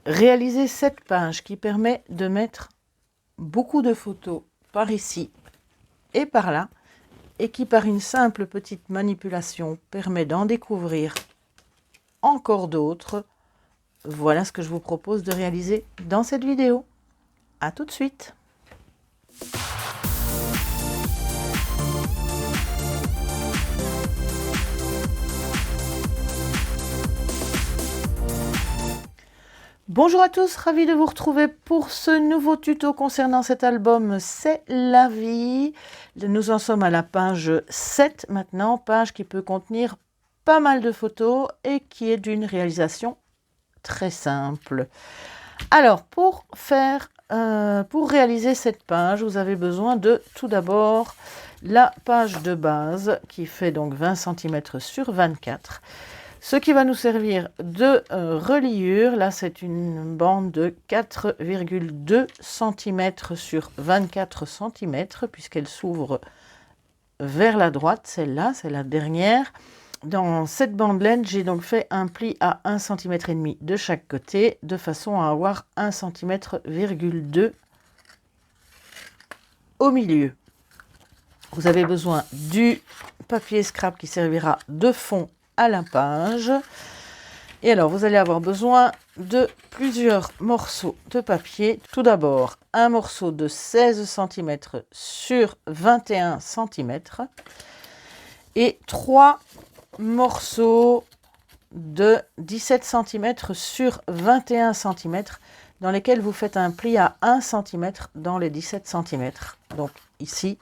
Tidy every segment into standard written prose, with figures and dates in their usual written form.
réaliser cette page qui permet de mettre beaucoup de photos par ici et par là, et qui par une simple petite manipulation permet d'en découvrir encore d'autres. Voilà ce que je vous propose de réaliser dans cette vidéo. À tout de suite. Bonjour à tous, ravi de vous retrouver pour ce nouveau tuto concernant cet album C'est la vie. Nous en sommes à la page 7 maintenant, page qui peut contenir pas mal de photos et qui est d'une réalisation très simple. Alors pour réaliser cette page, vous avez besoin de tout d'abord la page de base qui fait donc 20 cm sur 24. Ce qui va nous servir de reliure, là c'est une bande de 4,2 cm sur 24 cm, puisqu'elle s'ouvre vers la droite, celle-là, c'est la dernière. Dans cette bandeleine, j'ai donc fait un pli à 1,5 cm de chaque côté, de façon à avoir 1,2 cm au milieu. Vous avez besoin du papier scrap qui servira de fond à la page. Et alors, vous allez avoir besoin de plusieurs morceaux de papier. Tout d'abord, un morceau de 16 cm sur 21 cm et 3 morceaux de 17 cm sur 21 cm dans lesquels vous faites un pli à 1 cm dans les 17 cm. Donc ici,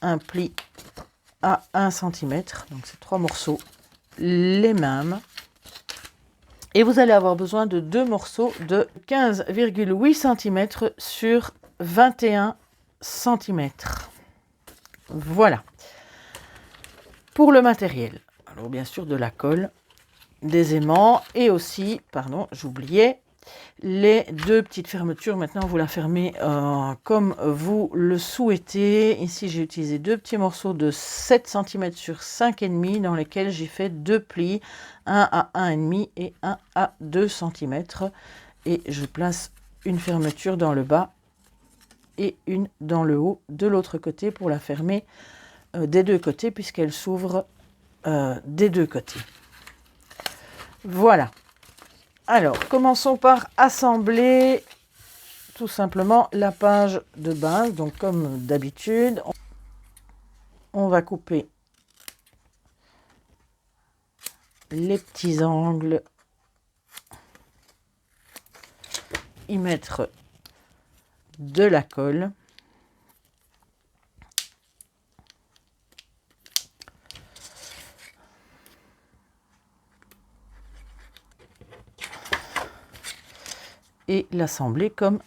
un pli à 1 cm, donc c'est 3 morceaux, les mêmes. Et vous allez avoir besoin de 2 morceaux de 15,8 cm sur 21 cm. Voilà. Pour le matériel, alors bien sûr de la colle, des aimants et aussi, pardon, j'oubliais, les 2 petites fermetures. Maintenant, vous la fermez comme vous le souhaitez. Ici, j'ai utilisé 2 petits morceaux de 7 cm sur 5,5 dans lesquels j'ai fait 2 plis, un à 1,5 et un à 2 cm. Et je place une fermeture dans le bas et une dans le haut de l'autre côté pour la fermer des deux côtés, puisqu'elle s'ouvre des deux côtés. Voilà. Alors, commençons par assembler tout simplement la page de base. Donc, comme d'habitude, on va couper les petits angles, y mettre de la colle. Et l'assembler comme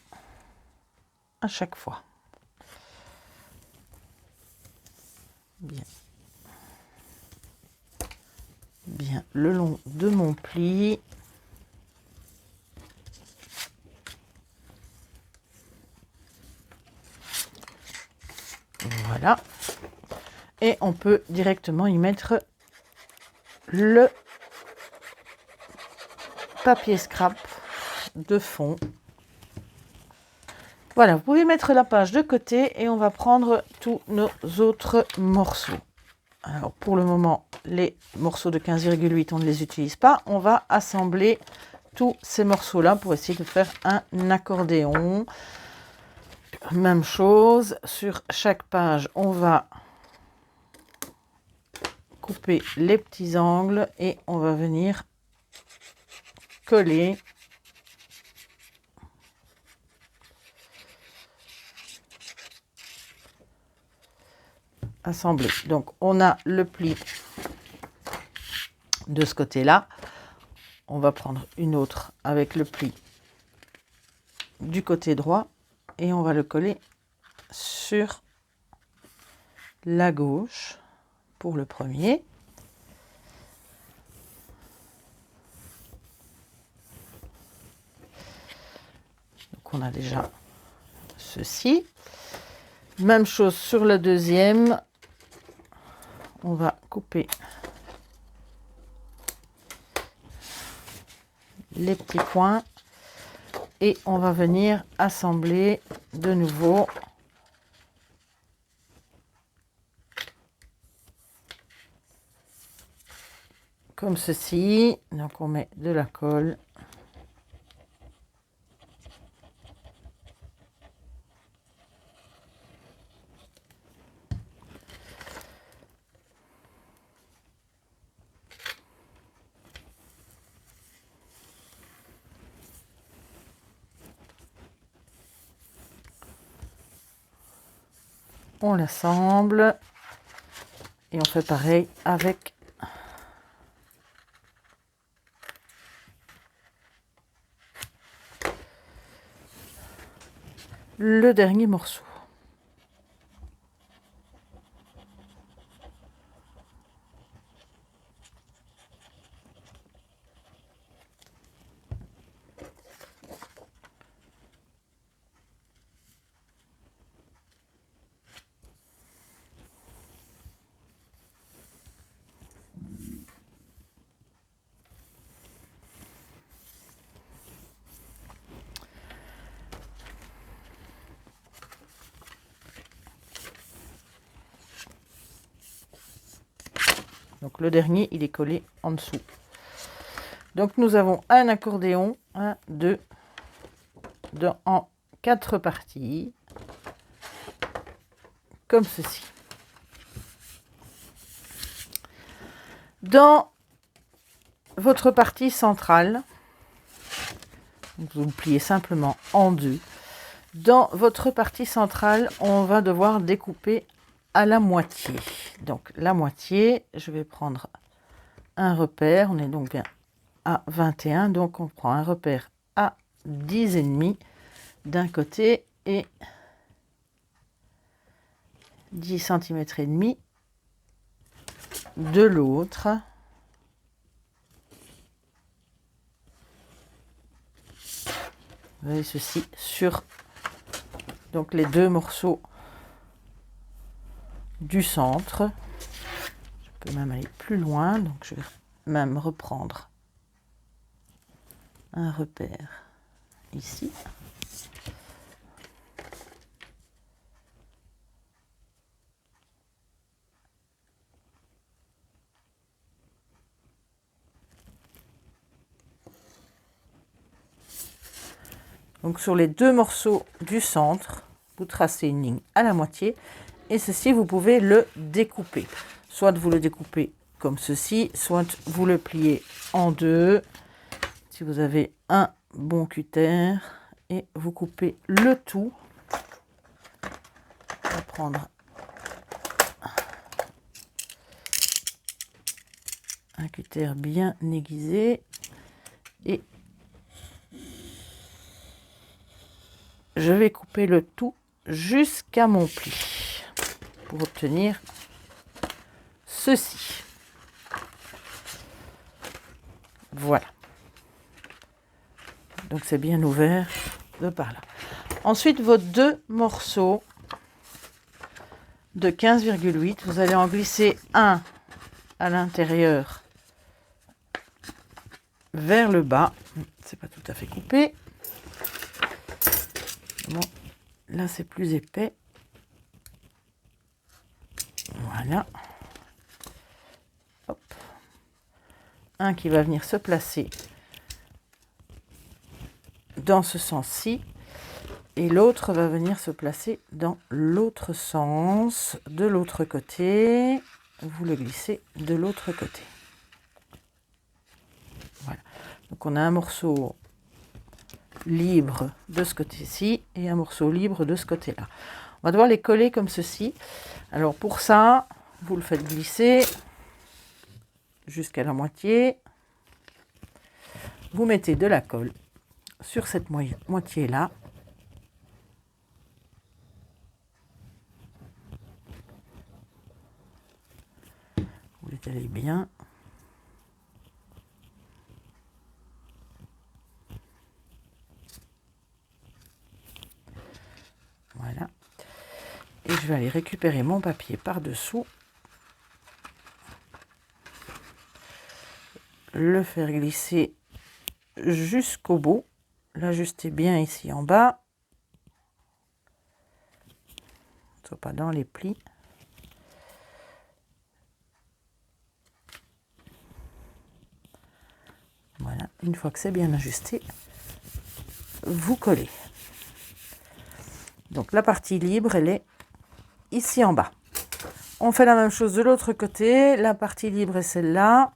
à chaque fois. Bien le long de mon pli. Voilà. Et on peut directement y mettre le papier scrap de fond. Voilà, vous pouvez mettre la page de côté et on va prendre tous nos autres morceaux. Alors pour le moment, les morceaux de 15,8, on ne les utilise pas. On va assembler tous ces morceaux-là pour essayer de faire un accordéon. Même chose, sur chaque page, on va couper les petits angles et on va venir coller assembler. Donc on a le pli de ce côté-là. On va prendre une autre avec le pli du côté droit et on va le coller sur la gauche pour le premier. Donc on a déjà ceci. Même chose sur le deuxième. On va couper les petits coins et on va venir assembler de nouveau comme ceci. Donc on met de la colle. On l'assemble et on fait pareil avec le dernier morceau. Donc le dernier, il est collé en dessous. Donc nous avons un accordéon, 1, 2, en 4 parties, comme ceci. Dans votre partie centrale, vous le pliez simplement en deux. Dans votre partie centrale, on va devoir découper à la moitié. Donc la moitié, je vais prendre un repère, on est donc bien à 21, donc on prend un repère à 10,5 d'un côté et 10 cm et demi de l'autre. Vous voyez ceci sur donc les deux morceaux du centre. Je peux même aller plus loin, donc je vais même reprendre un repère ici. Donc sur les deux morceaux du centre, vous tracez une ligne à la moitié et ceci vous pouvez le découper. Soit vous le découpez comme ceci, soit vous le pliez en deux. Si vous avez un bon cutter et vous coupez le tout. On va prendre un cutter bien aiguisé et je vais couper le tout jusqu'à mon pli pour obtenir ceci. Voilà. Donc c'est bien ouvert de par là. Ensuite, vos deux morceaux de 15,8, vous allez en glisser un à l'intérieur vers le bas. C'est pas tout à fait coupé. Bon, là c'est plus épais. Voilà. Hop. Un qui va venir se placer dans ce sens-ci et l'autre va venir se placer dans l'autre sens, de l'autre côté. Vous le glissez de l'autre côté. Voilà. Donc on a un morceau libre de ce côté-ci et un morceau libre de ce côté-là. On va devoir les coller comme ceci. Alors pour ça, vous le faites glisser jusqu'à la moitié. Vous mettez de la colle sur cette moitié-là. Vous l'étalez bien. Voilà. Et je vais aller récupérer mon papier par-dessous. Le faire glisser jusqu'au bout. L'ajustez bien ici en bas. Soit pas dans les plis. Voilà, une fois que c'est bien ajusté, vous collez. Donc la partie libre, elle est ici en bas. On fait la même chose de l'autre côté. La partie libre est celle-là.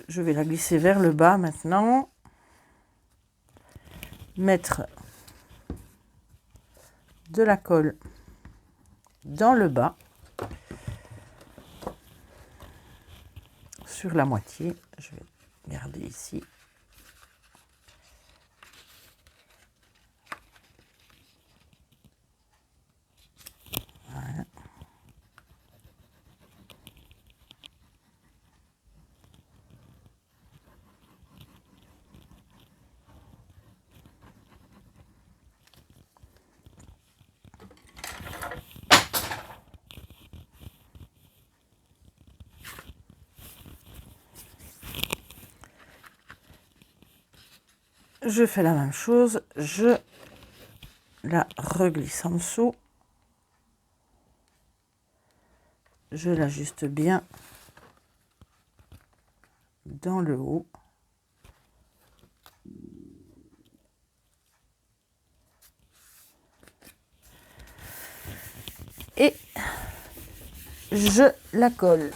Je vais la glisser vers le bas maintenant. Mettre de la colle dans le bas. Sur la moitié. Je vais garder ici. Voilà. Je fais la même chose, je la reglisse en dessous. Je l'ajuste bien dans le haut. Et je la colle.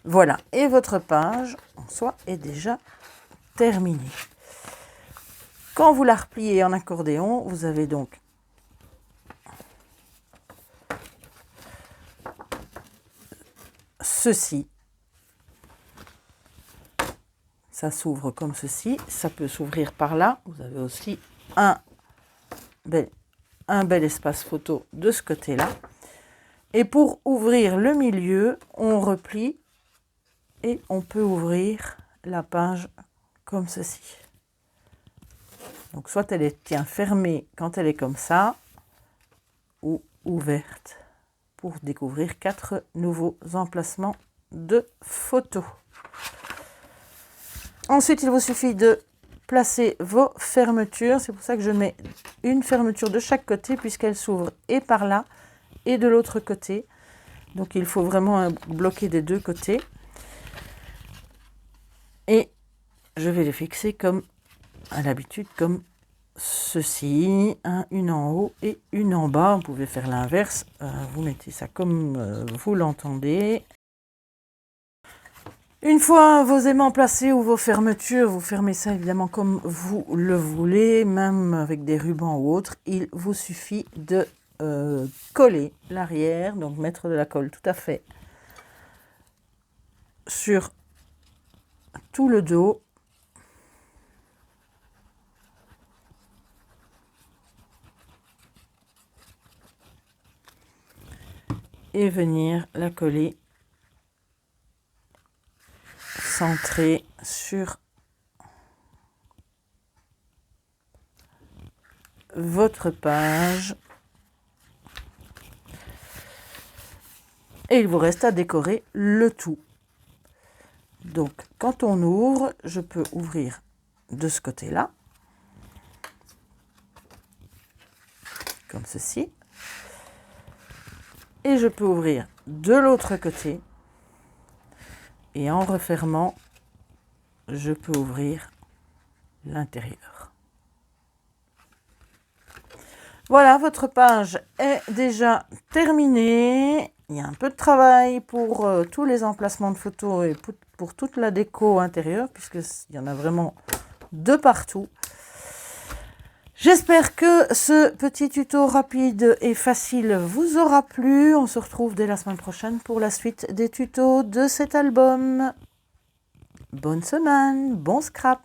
Voilà, et votre page en soi est déjà terminée. Quand vous la repliez en accordéon, vous avez donc ceci. Ça s'ouvre comme ceci, ça peut s'ouvrir par là. Vous avez aussi un bel espace photo de ce côté-là. Et pour ouvrir le milieu, on replie et on peut ouvrir la page comme ceci. Donc soit elle tient fermée quand elle est comme ça, ou ouverte pour découvrir 4 nouveaux emplacements de photos. Ensuite, il vous suffit de placer vos fermetures. C'est pour ça que je mets une fermeture de chaque côté puisqu'elle s'ouvre et par là et de l'autre côté. Donc il faut vraiment bloquer des deux côtés. Et je vais les fixer comme à l'habitude, comme ceci, une en haut et une en bas. Vous pouvez faire l'inverse, vous mettez ça comme vous l'entendez. Une fois vos aimants placés ou vos fermetures, vous fermez ça évidemment comme vous le voulez, même avec des rubans ou autres. Il vous suffit de coller l'arrière, donc mettre de la colle tout à fait sur tout le dos. Et venir la coller centrée sur votre page. Et il vous reste à décorer le tout. Donc, quand on ouvre, je peux ouvrir de ce côté-là, comme ceci. Et je peux ouvrir de l'autre côté. Et en refermant, je peux ouvrir l'intérieur. Voilà, votre page est déjà terminée. Il y a un peu de travail pour tous les emplacements de photos et pour toute la déco intérieure, puisqu'il y en a vraiment de partout. J'espère que ce petit tuto rapide et facile vous aura plu. On se retrouve dès la semaine prochaine pour la suite des tutos de cet album. Bonne semaine, bon scrap!